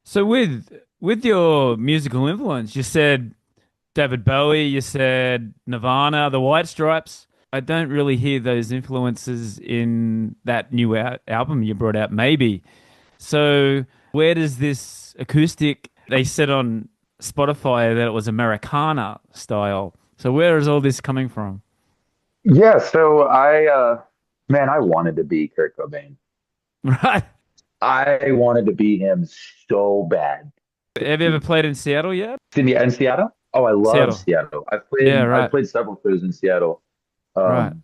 So with your musical influence, you said David Bowie, you said Nirvana, the White Stripes. I don't really hear those influences in that new album you brought out, maybe. So where does this acoustic, they said on Spotify that it was Americana style. So where is all this coming from? Yeah, so man, I wanted to be Kurt Cobain. Right. I wanted to be him so bad. Have you ever played in Seattle yet? In Seattle? Oh, I love Seattle. Seattle. Yeah, I've right. played several shows in Seattle. Right. Um,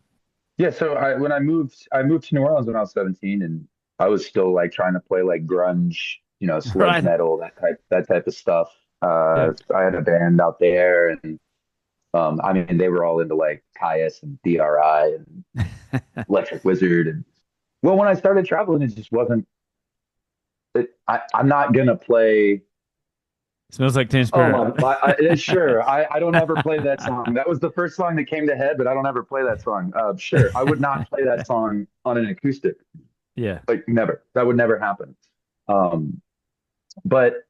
yeah, so when I moved to New Orleans when I was 17, and I was still like trying to play like grunge, sludge Right. metal, that type of stuff. Yeah. I had a band out there, and I mean, they were all into like Caius and DRI and Electric Wizard, and well, when I started traveling, it just wasn't. I'm not gonna play. Smells like Teen Oh Spirit. sure. I don't ever play that song. That was the first song that came to head, but I don't ever play that song. Sure, I would not play that song on an acoustic. Yeah. Like never. That would never happen. Um, but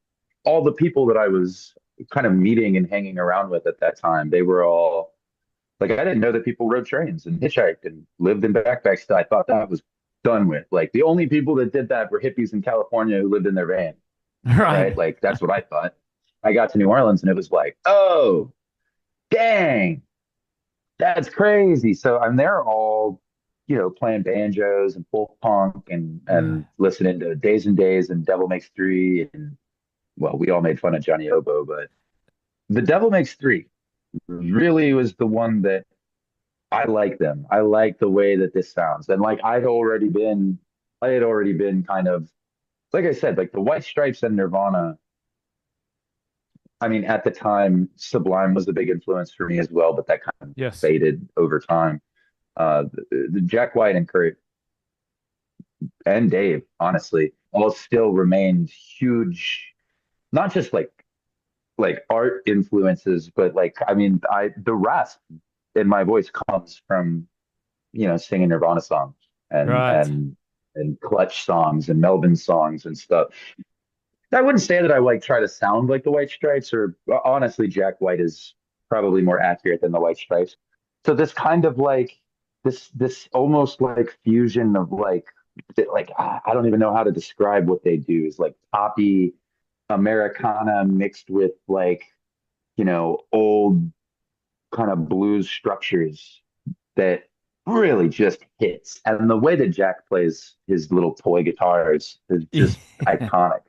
all the people that I was kind of meeting and hanging around with at that time, they were all like, I didn't know that people rode trains and hitchhiked and lived in backpacks. I thought that was done with. Like the only people that did that were hippies in California who lived in their van, Right. right? Like that's what I thought. I got to New Orleans and it was like, oh, dang, that's crazy. So I'm there all, playing banjos and folk punk and Yeah. listening to Days and Days and Devil Makes Three. And well, we all made fun of Johnny Obo, but the Devil Makes Three really was the one that I like them. I like the way that this sounds. And like I had already been kind of, like I said, like the White Stripes and Nirvana. I mean, at the time, Sublime was a big influence for me as well, but that kind of Yes. faded over time. The Jack White and Kurt and Dave, honestly, all still remained huge, not just like art influences, but like I mean, I the rasp in my voice comes from singing Nirvana songs and Right. and and Clutch songs and Melvin songs and stuff. I wouldn't say that I like try to sound like the White Stripes, or honestly, Jack White is probably more accurate than the White Stripes. So this kind of like this almost like fusion of like I don't even know how to describe what they do. Is like poppy Americana mixed with like old kind of blues structures that really just hits. And the way that Jack plays his little toy guitars is just iconic.